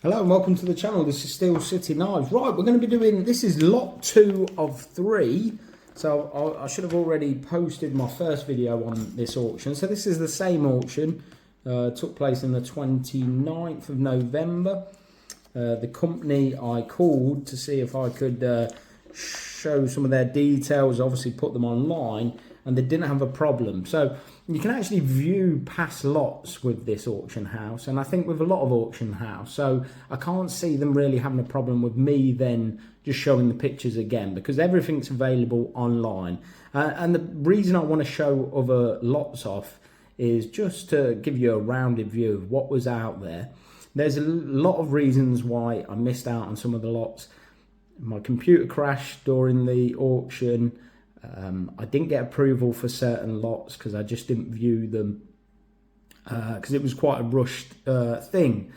Hello and welcome to the channel. This is Steel City Knives. Right, we're going to be doing, this is lot 2 of 3. So I should have already posted my first video on this auction. So this is the same auction. Took place on the 29th of November. The company I called to see if I could show some of their details, obviously put them online, and they didn't have a problem. So you can actually view past lots with this auction house, and I think with a lot of auction house, so I can't see them really having a problem with me then just showing the pictures again, because everything's available online. And the reason I want to show other lots off is just to give you a rounded view of what was out there. There's a lot of reasons why I missed out on some of the lots. My computer crashed during the auction. I didn't get approval for certain lots because I just didn't view them because it was quite a rushed thing.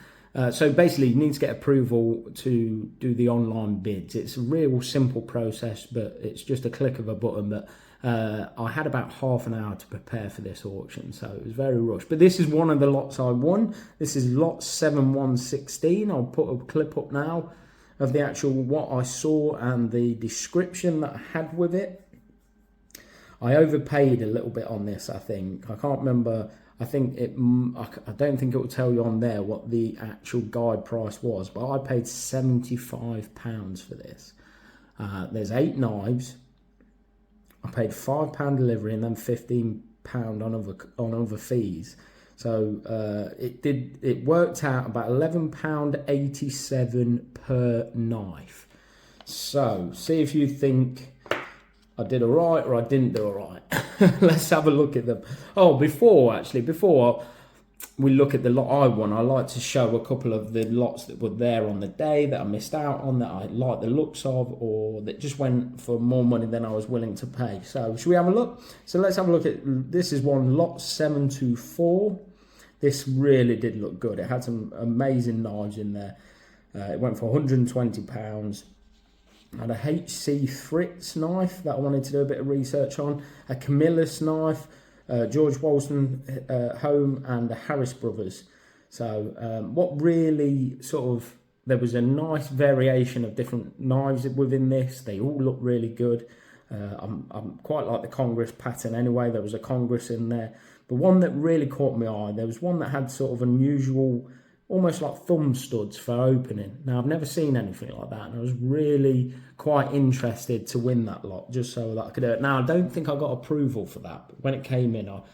So basically you need to get approval to do the online bids. It's a real simple process, but it's just a click of a button. But I had about half an hour to prepare for this auction, so it was very rushed. But this is one of the lots I won. This is lot 7116. I'll put a clip up now of the actual what I saw and the description that I had with it. I overpaid a little bit on this, I think. I can't remember. I think I don't think it will tell you on there what the actual guide price was, but I paid £75 for this. There's 8 knives. I paid £5 delivery and then £15 on other fees. So it worked out about £11.87 per knife. So see if you think I did all right or I didn't do all right. Let's have a look at them. Oh, before we look at the lot I won, I like to show a couple of the lots that were there on the day that I missed out on, that I like the looks of, or that just went for more money than I was willing to pay. So should we have a look? So let's have a look at, this is one, lot 724. This really did look good. It had some amazing knives in there. It went for £120. I had a HC Fritz knife that I wanted to do a bit of research on, a Camillus knife, George Walston Home, and the Harris Brothers. So what really sort of, there was a nice variation of different knives within this. They all look really good. I'm quite like the Congress pattern anyway. There was a Congress in there. But one that really caught my eye, there was one that had sort of unusual, almost like thumb studs for opening. Now, I've never seen anything like that, and I was really quite interested to win that lot, just so that I could do it. Now, I don't think I got approval for that, but when it came up,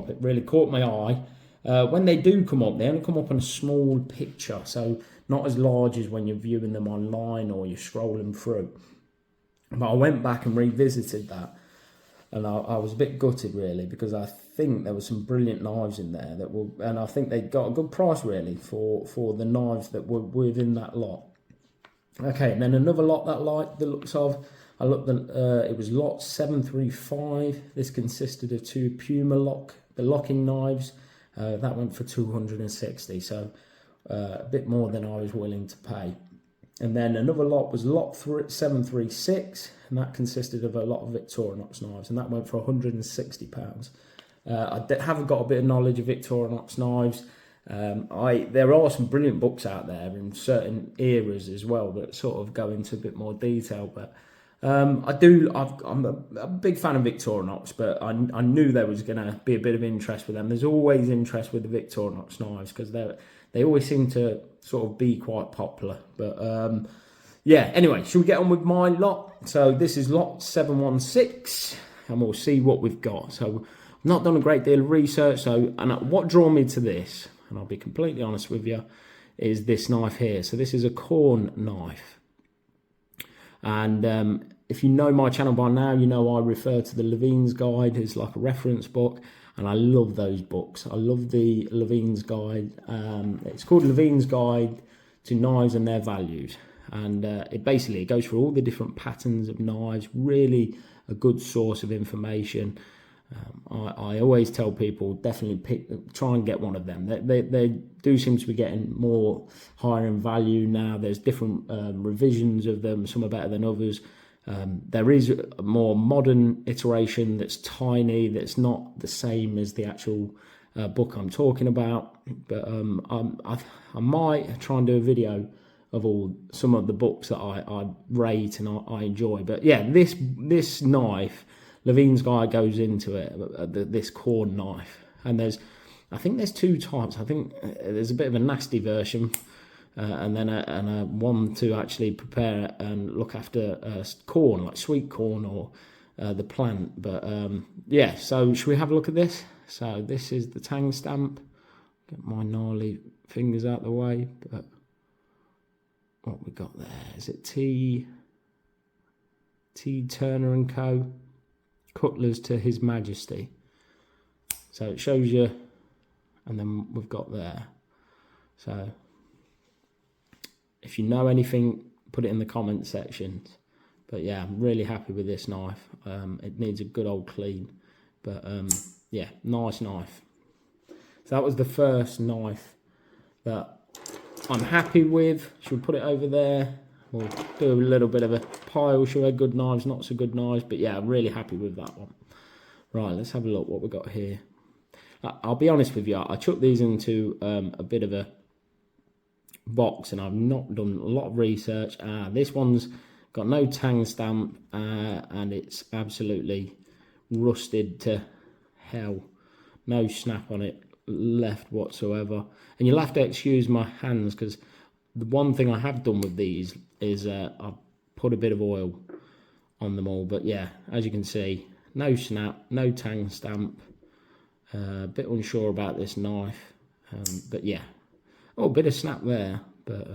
it really caught my eye. When they do come up, they only come up on a small picture, so not as large as when you're viewing them online or you're scrolling through. But I went back and revisited that, and I was a bit gutted really, because I think there were some brilliant knives in there that were, and I think they got a good price really for the knives that were within that lot. Okay, and then another lot that I liked the looks of, I looked at, it was lot 735. This consisted of 2 Puma locking knives. That went for 260, so a bit more than I was willing to pay. And then another lot was lot 736, and that consisted of a lot of Victorinox knives, and that went for £160. I haven't got a bit of knowledge of Victorinox knives. There are some brilliant books out there in certain eras as well that sort of go into a bit more detail. But I'm a big fan of Victorinox, but I knew there was going to be a bit of interest with them. There's always interest with the Victorinox knives because they always seem to sort of be quite popular. But yeah, anyway, should we get on with my lot? So this is lot 716, and we'll see what we've got. So I've not done a great deal of research. So, and what drew me to this, and I'll be completely honest with you, is this knife here. So this is a corn knife. And if you know my channel by now, you know I refer to the Levine's Guide as like a reference book. And I love those books. I love the Levine's Guide. It's called Levine's Guide to Knives and Their Values. And it goes through all the different patterns of knives. Really a good source of information. I always tell people definitely try and get one of them. They do seem to be getting more higher in value now. There's different revisions of them. Some are better than others. There is a more modern iteration that's tiny, that's not the same as the actual book I'm talking about. But I might try and do a video of some of the books that I rate and I enjoy. But yeah, this knife, Levine's guide goes into it, this corn knife, and I think there's two types. I think there's a bit of a nasty version, and then a one to actually prepare and look after corn, like sweet corn or the plant. But yeah, so should we have a look at this? So this is the tang stamp. Get my gnarly fingers out the way. But what we got there? Is it T. Turner and Co. Cutlers to His Majesty. So it shows you, and then we've got there. So if you know anything, put it in the comment section. But yeah, I'm really happy with this knife. It needs a good old clean, but yeah, nice knife. So that was the first knife that I'm happy with. Should we put it over there? We'll do a little bit of a pile, show our good knives, not so good knives, but yeah, I'm really happy with that one. Right, let's have a look what we've got here. I'll be honest with you, I chucked these into a bit of a box and I've not done a lot of research. This one's got no tang stamp and it's absolutely rusted to hell. No snap on it left whatsoever. And you'll have to excuse my hands because the one thing I have done with these is I've put a bit of oil on them all. But yeah, as you can see, no snap, no tang stamp. A bit unsure about this knife. But yeah, a bit of snap there. But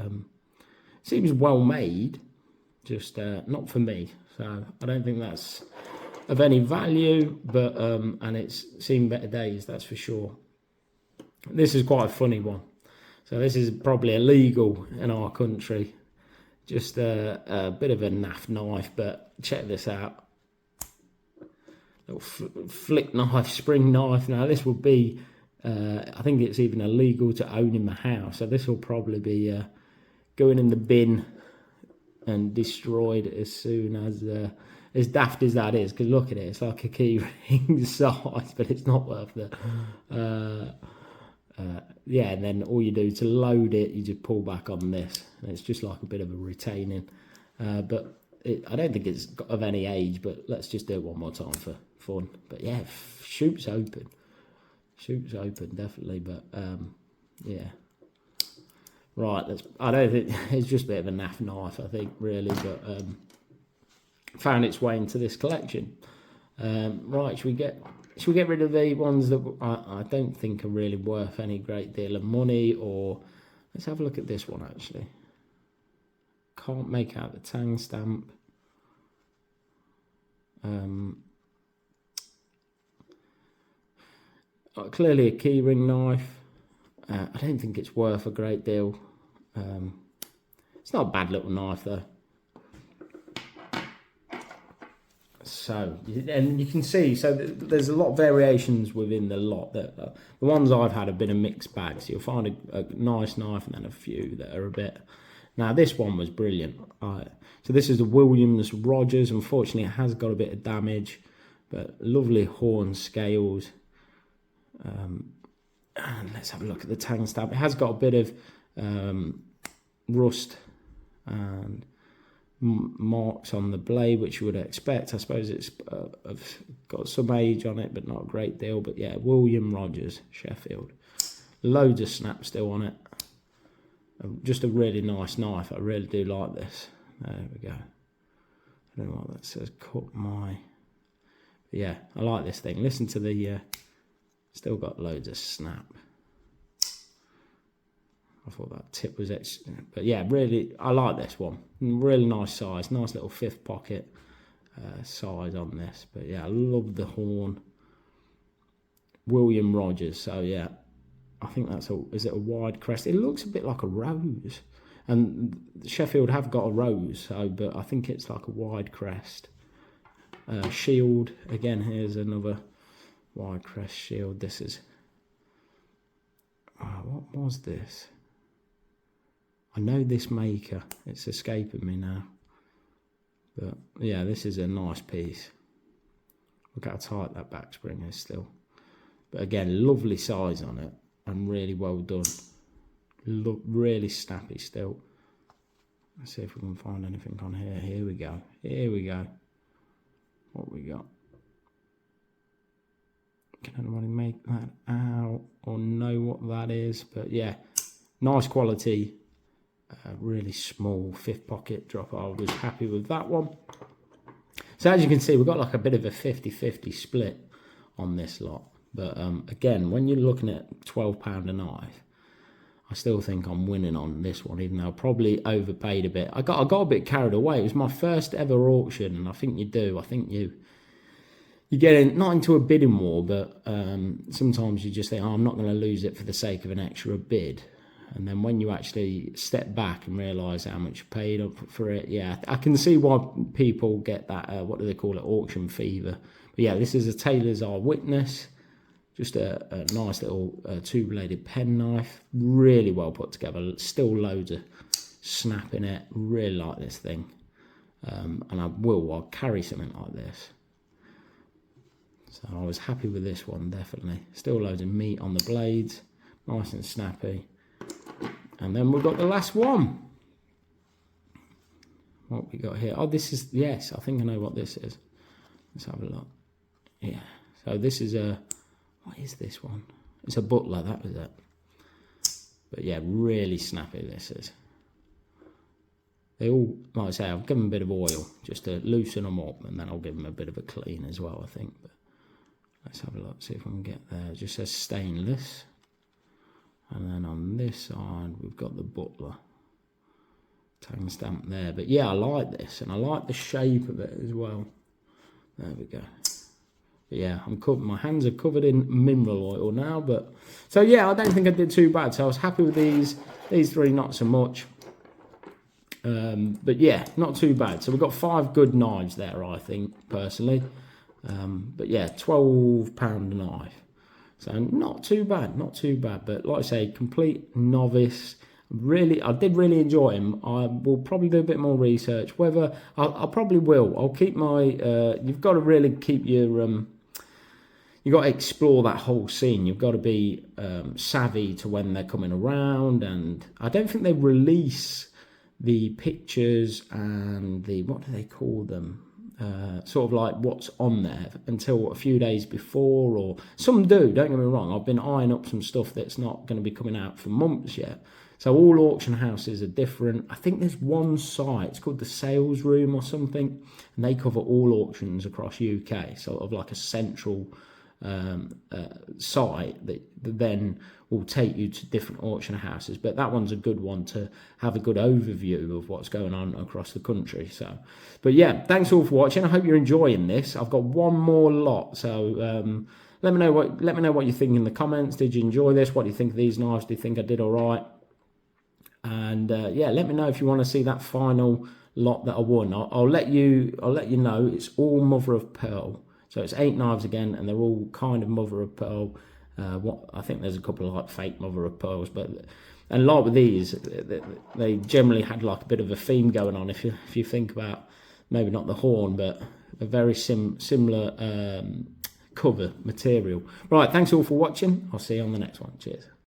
seems well made, just not for me. So I don't think that's of any value. But and it's seen better days, that's for sure. This is quite a funny one. So this is probably illegal in our country. Just a bit of a naff knife, but check this out. Little flick knife, spring knife. Now this will be, I think it's even illegal to own in the house. So this will probably be going in the bin and destroyed as soon as daft as that is. Because look at it, it's like a key ring size, but it's not worth it. Yeah, and then all you do to load it, you just pull back on this, and it's just like a bit of a retaining. But I don't think it's of any age. But let's just do it one more time for fun. But yeah, shoots open, definitely. But yeah, right. I don't think it's just a bit of a naff knife. I think really, but found its way into this collection. Right, should we get rid of the ones that I don't think are really worth any great deal of money? Or let's have a look at this one actually. Can't make out the tang stamp. Clearly a keyring knife. I don't think it's worth a great deal. It's not a bad little knife though. So, and you can see, so there's a lot of variations within the lot. That the ones I've had have been a mixed bag. So you'll find a nice knife and then a few that are a bit. Now this one was brilliant. So this is the Williams Rogers. Unfortunately, it has got a bit of damage, but lovely horn scales. And let's have a look at the tang stamp. It has got a bit of rust and marks on the blade, which you would expect. I suppose it's got some age on it, but not a great deal. But yeah, William Rogers, Sheffield. Loads of snap still on it. Just a really nice knife. I really do like this. There we go. I don't know what that says. Cut my. But yeah, I like this thing. Listen to the. Still got loads of snap. I thought that tip was excellent. But yeah, really, I like this one. Really nice size. Nice little fifth pocket size on this. But yeah, I love the horn. William Rogers. So yeah, I think that's is it a wide crest? It looks a bit like a rose. And Sheffield have got a rose, but I think it's like a wide crest. Shield. Again, here's another wide crest shield. This is... what was this? I know this maker. It's escaping me now. But yeah, this is a nice piece. Look how tight that back spring is still. But again, lovely size on it and really well done. Look, really snappy still. Let's see if we can find anything on here. Here we go. Here we go. What we got? Can anybody make that out or know what that is? But yeah, nice quality. Really small 5th pocket drop. I was happy with that one. So as you can see, we've got like a bit of a 50-50 split on this lot. But again, when you're looking at £12 a knife, I still think I'm winning on this one, even though I probably overpaid a bit. I got a bit carried away. It was my first ever auction, and I think you do. I think you get in, not into a bidding war, but sometimes you just think, oh, I'm not going to lose it for the sake of an extra bid. And then when you actually step back and realise how much you paid up for it, yeah, I can see why people get that, what do they call it, auction fever. But yeah, this is a Taylor's Eyewitness. Just a nice little 2-bladed penknife. Really well put together. Still loads of snap in it. Really like this thing. And I'll carry something like this. So I was happy with this one, definitely. Still loads of meat on the blades. Nice and snappy. And then we've got the last one. What we got here? Oh, this is, yes, I think I know what this is. Let's have a look. Yeah, so this is a, what is this one? It's a Butler, that was it. But yeah, really snappy this is. They all, like I say, I'll give them a bit of oil just to loosen them up, and then I'll give them a bit of a clean as well, I think. But let's have a look, see if we can get there. It just says stainless. And then on this side, we've got the Butler. Tang stamp there. But yeah, I like this, and I like the shape of it as well. There we go. But yeah, my hands are covered in mineral oil now. But so yeah, I don't think I did too bad. So I was happy with these. These 3, not so much. But yeah, not too bad. So we've got 5 good knives there, I think, personally. But yeah, £12 a knife. So not too bad, not too bad. But like I say, complete novice. Really, I did really enjoy him. I will probably do a bit more research. Whether I probably will. I'll keep my. You've got to really keep your. You've got to explore that whole scene. You've got to be savvy to when they're coming around, and I don't think they release the pictures and the, what do they call them? Sort of like what's on there until a few days before, or some do, don't get me wrong. I've been eyeing up some stuff that's not going to be coming out for months yet. So all auction houses are different. I think there's one site, it's called the Sales Room or something, and they cover all auctions across UK, sort of like a central site that then will take you to different auction houses. But that one's a good one to have a good overview of what's going on across the country. So, but yeah, thanks all for watching. I hope you're enjoying this. I've got one more lot, so let me know what you think in the comments. Did you enjoy this? What do you think of these knives? Do you think I did all right? And yeah, let me know if you want to see that final lot that I won. I'll let you know. It's all mother of pearl. So it's 8 knives again, and they're all kind of mother of pearl. I think there's a couple of like fake mother of pearls, and like with these, they generally had like a bit of a theme going on. If you think about maybe not the horn, but a very similar cover material. Right, thanks all for watching. I'll see you on the next one. Cheers.